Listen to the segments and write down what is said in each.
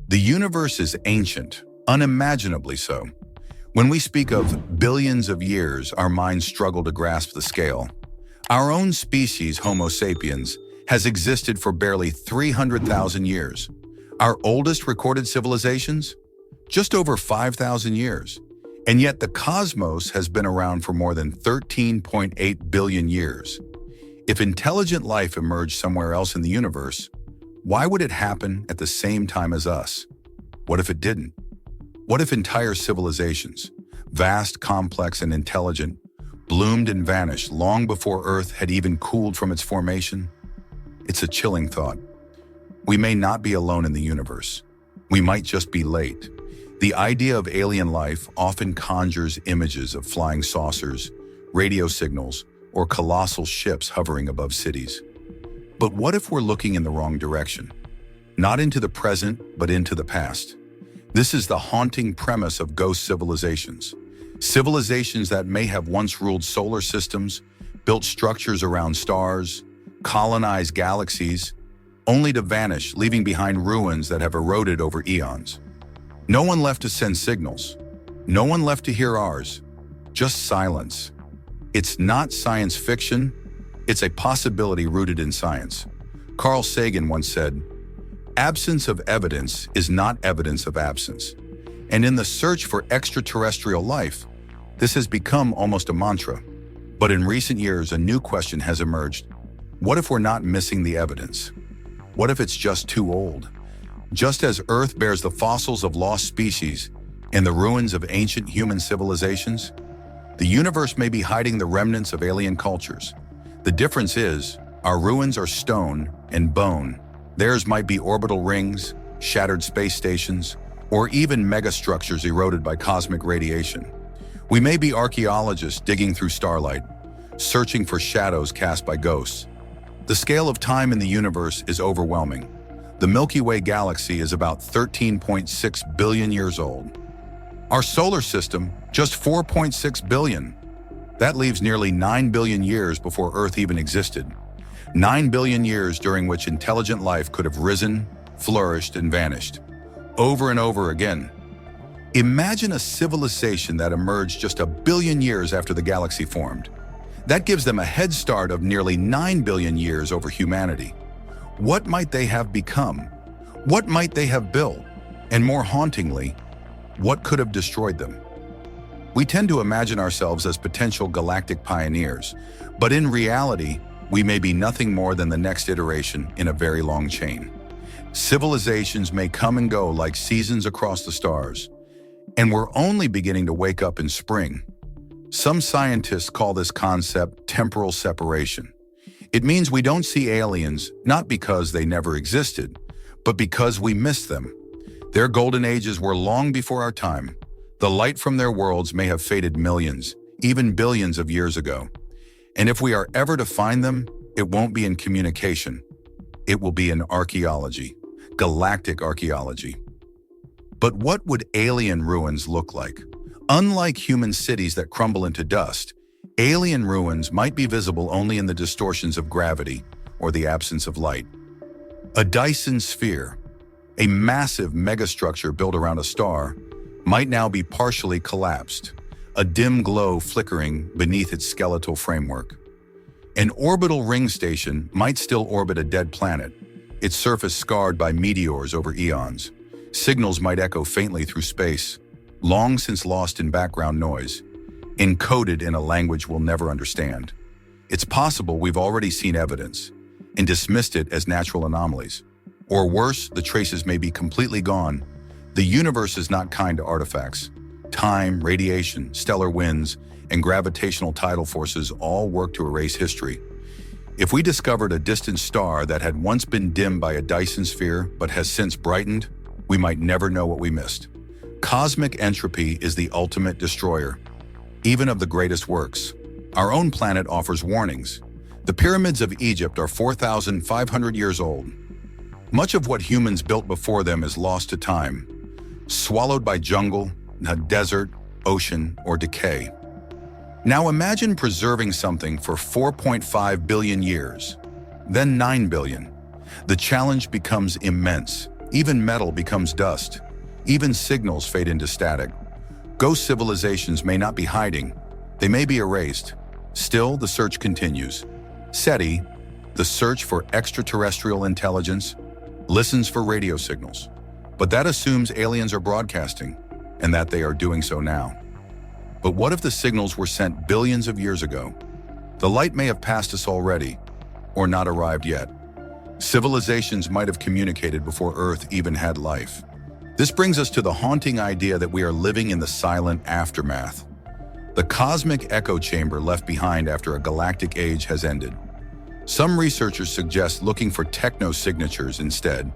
The universe is ancient, unimaginably so. When we speak of billions of years, our minds struggle to grasp the scale. Our own species, Homo sapiens, has existed for barely 300,000 years. Our oldest recorded civilizations? Just over 5,000 years. And yet the cosmos has been around for more than 13.8 billion years. If intelligent life emerged somewhere else in the universe, why would it happen at the same time as us? What if it didn't? What if entire civilizations, vast, complex, and intelligent, bloomed and vanished long before Earth had even cooled from its formation? It's a chilling thought. We may not be alone in the universe. We might just be late. The idea of alien life often conjures images of flying saucers, radio signals, or colossal ships hovering above cities. But what if we're looking in the wrong direction? Not into the present, but into the past. This is the haunting premise of ghost civilizations. Civilizations that may have once ruled solar systems, built structures around stars, colonized galaxies, only to vanish, leaving behind ruins that have eroded over eons. No one left to send signals. No one left to hear ours. Just silence. It's not science fiction. It's a possibility rooted in science. Carl Sagan once said, "Absence of evidence is not evidence of absence." And in the search for extraterrestrial life, this has become almost a mantra. But in recent years, a new question has emerged. What if we're not missing the evidence? What if it's just too old? Just as Earth bears the fossils of lost species and the ruins of ancient human civilizations, the universe may be hiding the remnants of alien cultures. The difference is, our ruins are stone and bone. Theirs might be orbital rings, shattered space stations, or even megastructures eroded by cosmic radiation. We may be archaeologists digging through starlight, searching for shadows cast by ghosts. The scale of time in the universe is overwhelming. The Milky Way galaxy is about 13.6 billion years old. Our solar system, just 4.6 billion. That leaves nearly 9 billion years before Earth even existed. 9 billion years during which intelligent life could have risen, flourished, and vanished. Over and over again. Imagine a civilization that emerged just a billion years after the galaxy formed. That gives them a head start of nearly 9 billion years over humanity. What might they have become? What might they have built? And more hauntingly, what could have destroyed them? We tend to imagine ourselves as potential galactic pioneers, but in reality, we may be nothing more than the next iteration in a very long chain. Civilizations may come and go like seasons across the stars, and we're only beginning to wake up in spring. Some scientists call this concept temporal separation. It means we don't see aliens not because they never existed, but because we miss them. Their golden ages were long before our time. The light from their worlds may have faded millions, even billions of years ago. And if we are ever to find them, it won't be in communication. It will be in archaeology, galactic archaeology. But what would alien ruins look like? Unlike human cities that crumble into dust, alien ruins might be visible only in the distortions of gravity or the absence of light. A Dyson sphere, a massive megastructure built around a star, might now be partially collapsed, a dim glow flickering beneath its skeletal framework. An orbital ring station might still orbit a dead planet, its surface scarred by meteors over eons. Signals might echo faintly through space, long since lost in background noise, encoded in a language we'll never understand. It's possible we've already seen evidence and dismissed it as natural anomalies. Or worse, the traces may be completely gone. The universe is not kind to artifacts. Time, radiation, stellar winds, and gravitational tidal forces all work to erase history. If we discovered a distant star that had once been dimmed by a Dyson sphere but has since brightened, we might never know what we missed. Cosmic entropy is the ultimate destroyer, even of the greatest works. Our own planet offers warnings. The pyramids of Egypt are 4,500 years old. Much of what humans built before them is lost to time, swallowed by jungle, desert, ocean, or decay. Now imagine preserving something for 4.5 billion years, then 9 billion. The challenge becomes immense. Even metal becomes dust. Even signals fade into static. Ghost civilizations may not be hiding. They may be erased. Still, the search continues. SETI, the search for extraterrestrial intelligence, listens for radio signals. But that assumes aliens are broadcasting, and that they are doing so now. But what if the signals were sent billions of years ago? The light may have passed us already, or not arrived yet. Civilizations might have communicated before Earth even had life. This brings us to the haunting idea that we are living in the silent aftermath. The cosmic echo chamber left behind after a galactic age has ended. Some researchers suggest looking for techno-signatures instead,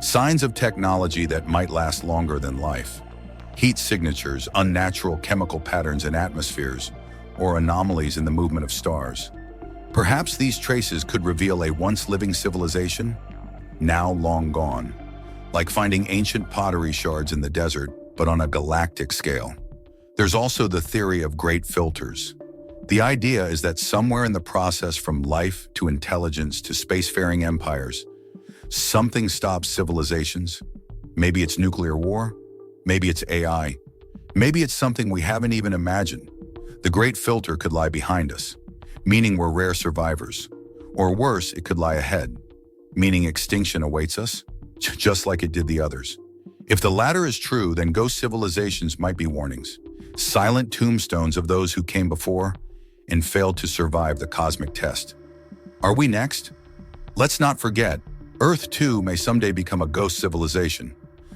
signs of technology that might last longer than life. Heat signatures, unnatural chemical patterns in atmospheres, or anomalies in the movement of stars. Perhaps these traces could reveal a once-living civilization, now long gone, like finding ancient pottery shards in the desert, but on a galactic scale. There's also the theory of great filters. The idea is that somewhere in the process from life to intelligence to spacefaring empires, something stops civilizations. Maybe it's nuclear war, maybe it's AI, maybe it's something we haven't even imagined. The great filter could lie behind us, meaning we're rare survivors. Or worse, it could lie ahead, meaning extinction awaits us, just like it did the others. If the latter is true, then ghost civilizations might be warnings, silent tombstones of those who came before and failed to survive the cosmic test. Are we next? Let's not forget, Earth too may someday become a ghost civilization.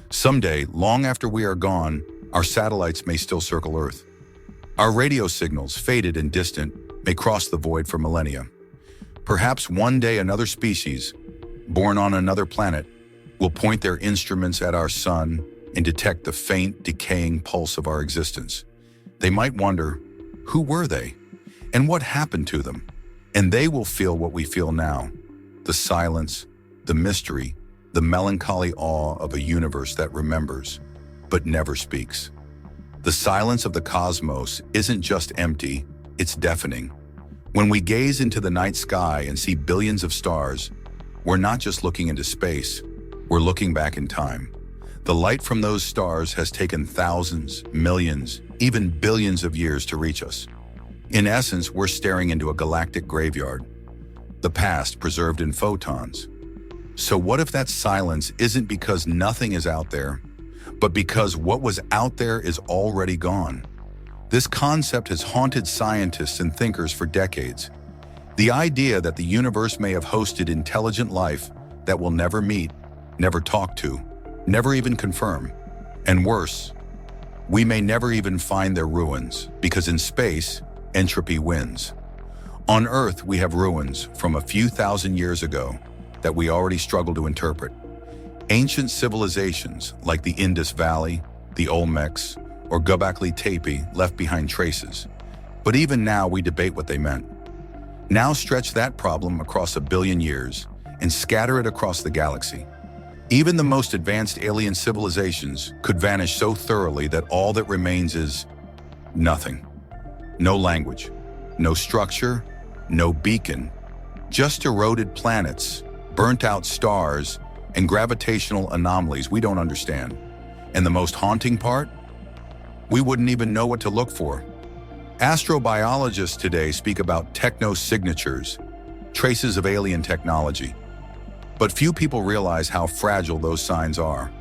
Someday, long after we are gone, our satellites may still circle Earth. Our radio signals, faded and distant, may cross the void for millennia. Perhaps one day another species, born on another planet, will point their instruments at our sun and detect the faint, decaying pulse of our existence. They might wonder, who were they? And what happened to them? And they will feel what we feel now, the silence, the mystery, the melancholy awe of a universe that remembers, but never speaks. The silence of the cosmos isn't just empty, it's deafening. When we gaze into the night sky and see billions of stars, we're not just looking into space, we're looking back in time. The light from those stars has taken thousands, millions, even billions of years to reach us. In essence, we're staring into a galactic graveyard, the past preserved in photons. So what if that silence isn't because nothing is out there, but because what was out there is already gone? This concept has haunted scientists and thinkers for decades. The idea that the universe may have hosted intelligent life that we'll never meet, never talk to, never even confirm. And worse, we may never even find their ruins, because in space, entropy wins. On Earth, we have ruins from a few thousand years ago that we already struggle to interpret. Ancient civilizations like the Indus Valley, the Olmecs, or Göbekli Tepe left behind traces. But even now, we debate what they meant. Now stretch that problem across 1 billion years and scatter it across the galaxy. Even the most advanced alien civilizations could vanish so thoroughly that all that remains is nothing. No language, no structure, no beacon, just eroded planets, burnt-out stars, and gravitational anomalies we don't understand. And the most haunting part? We wouldn't even know what to look for. Astrobiologists today speak about techno-signatures, traces of alien technology. But few people realize how fragile those signs are.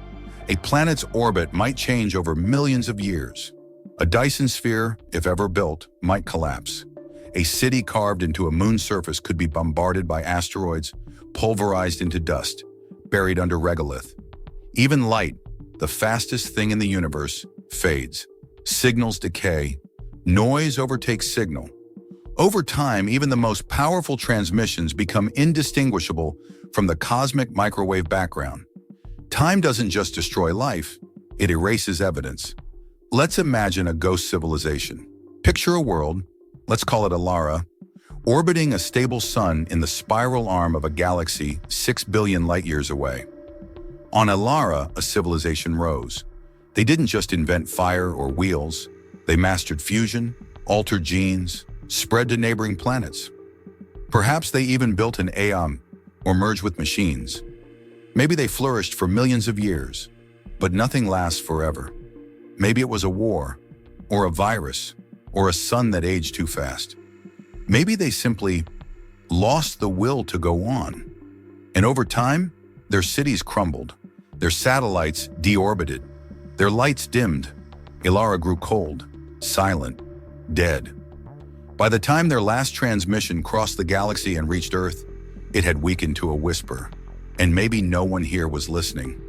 A planet's orbit might change over millions of years. A Dyson sphere, if ever built, might collapse. A city carved into a moon surface could be bombarded by asteroids, pulverized into dust, buried under regolith. Even light, the fastest thing in the universe, fades. Signals decay. Noise overtakes signal. Over time, even the most powerful transmissions become indistinguishable from the cosmic microwave background. Time doesn't just destroy life, it erases evidence. Let's imagine a ghost civilization. Picture a world, let's call it Alara, orbiting a stable sun in the spiral arm of a galaxy 6 billion light-years away. On Alara, a civilization rose. They didn't just invent fire or wheels, they mastered fusion, altered genes, spread to neighboring planets. Perhaps they even built an AI or merged with machines. Maybe they flourished for millions of years, but nothing lasts forever. Maybe it was a war, or a virus, or a sun that aged too fast. Maybe they simply lost the will to go on. And over time, their cities crumbled, their satellites deorbited, their lights dimmed. Ilara grew cold, silent, dead. By the time their last transmission crossed the galaxy and reached Earth, it had weakened to a whisper, and maybe no one here was listening.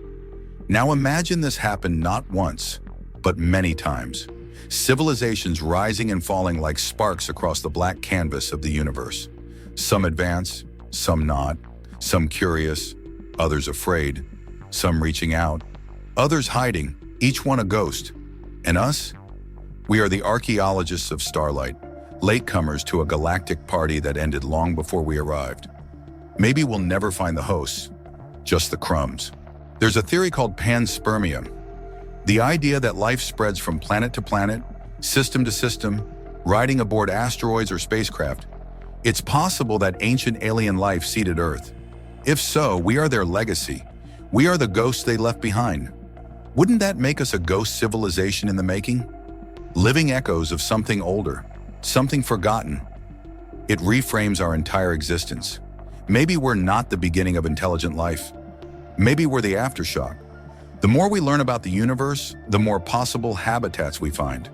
Now imagine this happened not once, but many times. Civilizations rising and falling like sparks across the black canvas of the universe. Some advance, some not, some curious, others afraid, some reaching out, others hiding, each one a ghost. And us? We are the archaeologists of starlight, latecomers to a galactic party that ended long before we arrived. Maybe we'll never find the hosts, just the crumbs. There's a theory called panspermia, the idea that life spreads from planet to planet, system to system, riding aboard asteroids or spacecraft. It's possible that ancient alien life seeded Earth. If so, we are their legacy. We are the ghosts they left behind. Wouldn't that make us a ghost civilization in the making? Living echoes of something older, something forgotten. It reframes our entire existence. Maybe we're not the beginning of intelligent life. Maybe we're the aftershock. The more we learn about the universe, the more possible habitats we find.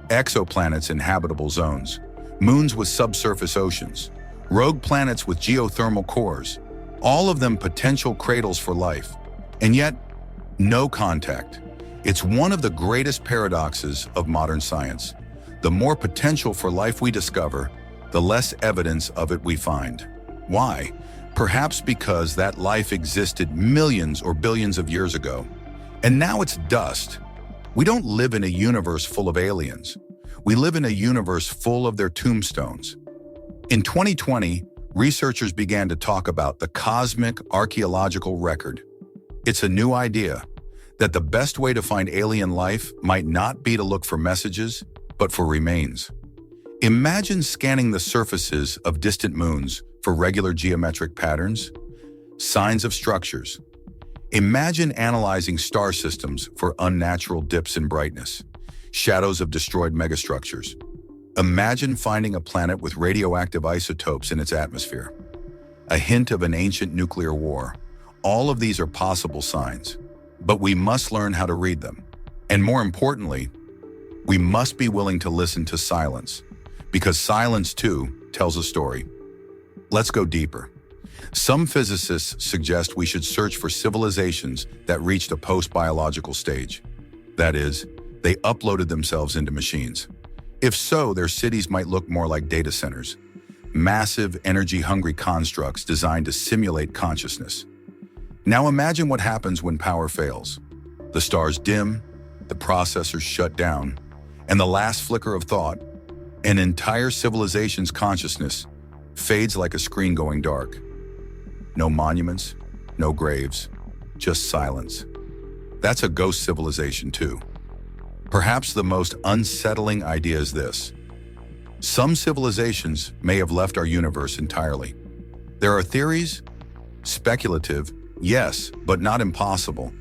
Exoplanets in habitable zones, moons with subsurface oceans, rogue planets with geothermal cores, all of them potential cradles for life. And yet, no contact. It's one of the greatest paradoxes of modern science. The more potential for life we discover, the less evidence of it we find. Why? Perhaps because that life existed millions or billions of years ago. And now it's dust. We don't live in a universe full of aliens. We live in a universe full of their tombstones. In 2020, researchers began to talk about the cosmic archaeological record. It's a new idea that the best way to find alien life might not be to look for messages, but for remains. Imagine scanning the surfaces of distant moons for regular geometric patterns, signs of structures. Imagine analyzing star systems for unnatural dips in brightness, shadows of destroyed megastructures. Imagine finding a planet with radioactive isotopes in its atmosphere, a hint of an ancient nuclear war. All of these are possible signs, but we must learn how to read them. And more importantly, we must be willing to listen to silence, because silence too tells a story. Let's go deeper. Some physicists suggest we should search for civilizations that reached a post-biological stage. That is, they uploaded themselves into machines. If so, their cities might look more like data centers, massive, energy-hungry constructs designed to simulate consciousness. Now imagine what happens when power fails. The stars dim, the processors shut down, and the last flicker of thought, an entire civilization's consciousness, fades like a screen going dark. No monuments, no graves, just silence. That's a ghost civilization too. Perhaps the most unsettling idea is this. Some civilizations may have left our universe entirely. There are theories, speculative, yes, but not impossible,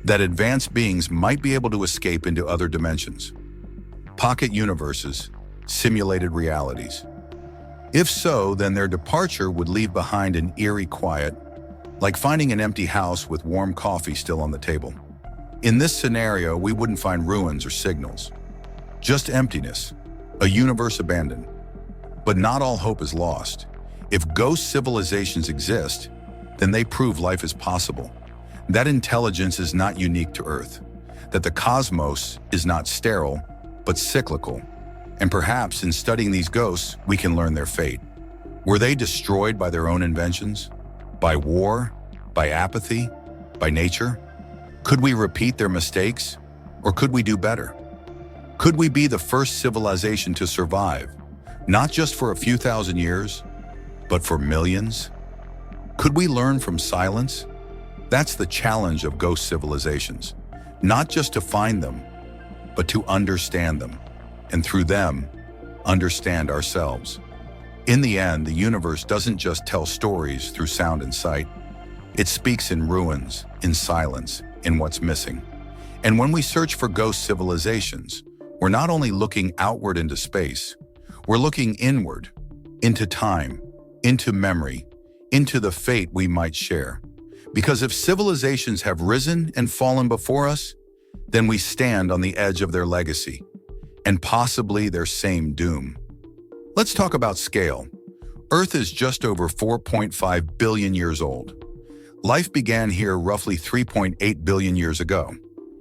that advanced beings might be able to escape into other dimensions. Pocket universes, simulated realities. If so, then their departure would leave behind an eerie quiet, like finding an empty house with warm coffee still on the table. In this scenario, we wouldn't find ruins or signals, just emptiness, a universe abandoned. But not all hope is lost. If ghost civilizations exist, then they prove life is possible, that intelligence is not unique to Earth, that the cosmos is not sterile, but cyclical. And perhaps in studying these ghosts, we can learn their fate. Were they destroyed by their own inventions? By war? By apathy? By nature? Could we repeat their mistakes? Or could we do better? Could we be the first civilization to survive, not just for a few thousand years, but for millions? Could we learn from silence? That's the challenge of ghost civilizations, not just to find them, but to understand them, and through them, understand ourselves. In the end, the universe doesn't just tell stories through sound and sight. It speaks in ruins, in silence, in what's missing. And when we search for ghost civilizations, we're not only looking outward into space, we're looking inward, into time, into memory, into the fate we might share. Because if civilizations have risen and fallen before us, then we stand on the edge of their legacy, and possibly their same doom. Let's talk about scale. Earth is just over 4.5 billion years old. Life began here roughly 3.8 billion years ago.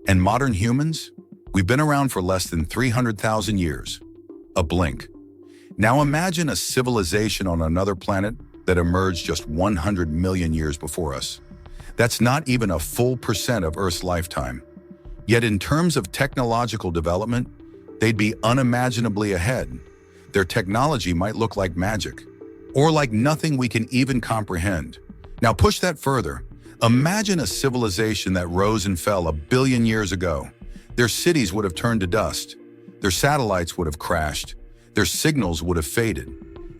And modern humans? We've been around for less than 300,000 years. A blink. Now imagine a civilization on another planet that emerged just 100 million years before us. That's not even a full percent of Earth's lifetime. Yet in terms of technological development, they'd be unimaginably ahead. Their technology might look like magic, or like nothing we can even comprehend. Now push that further. Imagine a civilization that rose and fell 1 billion years ago. Their cities would have turned to dust. Their satellites would have crashed. Their signals would have faded.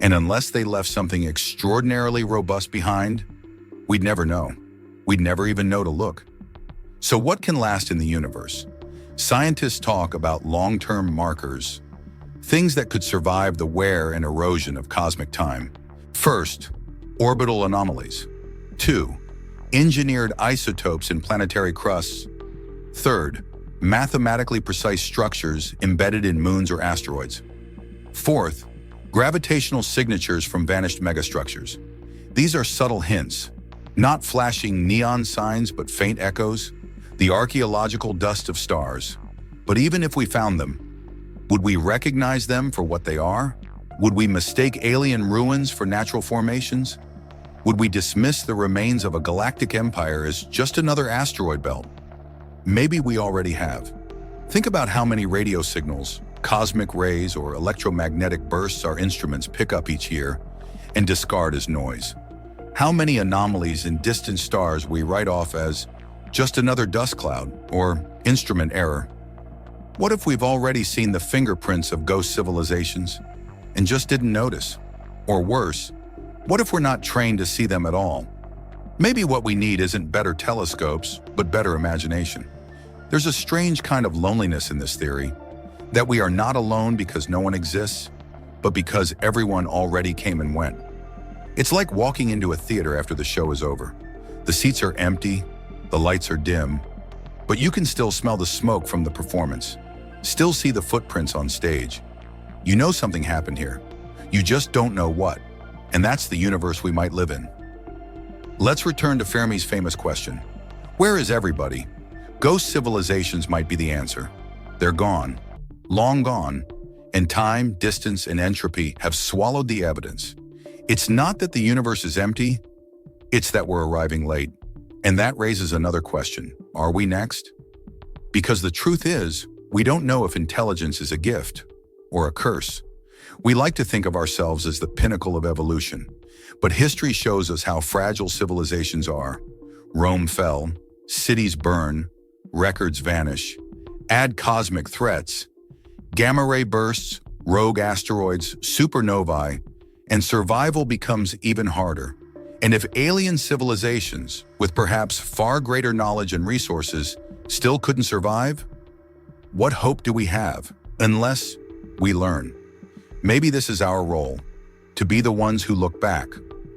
And unless they left something extraordinarily robust behind, we'd never know. We'd never even know to look. So what can last in the universe? Scientists talk about long-term markers, things that could survive the wear and erosion of cosmic time. First, orbital anomalies. 2, engineered isotopes in planetary crusts. Third, mathematically precise structures embedded in moons or asteroids. Fourth, gravitational signatures from vanished megastructures. These are subtle hints, not flashing neon signs but faint echoes, the archaeological dust of stars. But even if we found them, would we recognize them for what they are? Would we mistake alien ruins for natural formations? Would we dismiss the remains of a galactic empire as just another asteroid belt? Maybe we already have. Think about how many radio signals, cosmic rays, or electromagnetic bursts our instruments pick up each year and discard as noise. How many anomalies in distant stars we write off as just another dust cloud or instrument error. What if we've already seen the fingerprints of ghost civilizations and just didn't notice? Or worse, what if we're not trained to see them at all? Maybe what we need isn't better telescopes, but better imagination. There's a strange kind of loneliness in this theory, that we are not alone because no one exists, but because everyone already came and went. It's like walking into a theater after the show is over. The seats are empty, the lights are dim, but you can still smell the smoke from the performance, still see the footprints on stage. You know something happened here. You just don't know what, and that's the universe we might live in. Let's return to Fermi's famous question. Where is everybody? Ghost civilizations might be the answer. They're gone, long gone, and time, distance, and entropy have swallowed the evidence. It's not that the universe is empty, it's that we're arriving late. And that raises another question. Are we next? Because the truth is, we don't know if intelligence is a gift or a curse. We like to think of ourselves as the pinnacle of evolution, but history shows us how fragile civilizations are. Rome fell, cities burn, records vanish. Add cosmic threats, gamma ray bursts, rogue asteroids, supernovae, and survival becomes even harder. And if alien civilizations, with perhaps far greater knowledge and resources, still couldn't survive, what hope do we have? Unless we learn. Maybe this is our role, to be the ones who look back,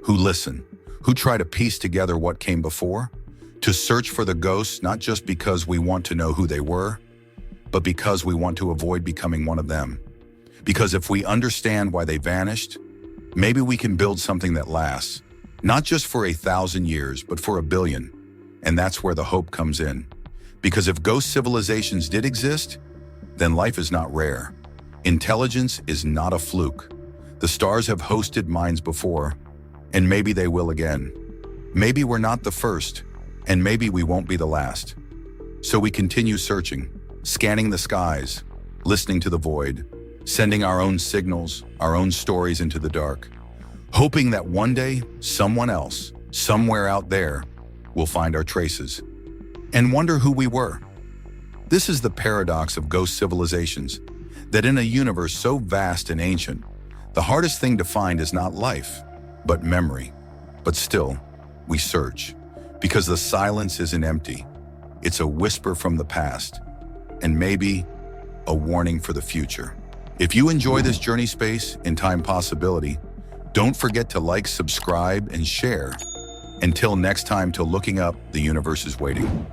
who listen, who try to piece together what came before, to search for the ghosts not just because we want to know who they were, but because we want to avoid becoming one of them. Because if we understand why they vanished, maybe we can build something that lasts, not just for 1,000 years, but for 1 billion. And that's where the hope comes in. Because if ghost civilizations did exist, then life is not rare. Intelligence is not a fluke. The stars have hosted minds before, and maybe they will again. Maybe we're not the first, and maybe we won't be the last. So we continue searching, scanning the skies, listening to the void, sending our own signals, our own stories into the dark, hoping that one day, someone else, somewhere out there, will find our traces and wonder who we were. This is the paradox of ghost civilizations, that in a universe so vast and ancient, the hardest thing to find is not life, but memory. But still, we search, Because the silence isn't empty. It's a whisper from the past, and maybe a warning for the future. If you enjoy this journey space in time possibility, don't forget to like, subscribe, and share. Until next time, till looking up, the universe is waiting.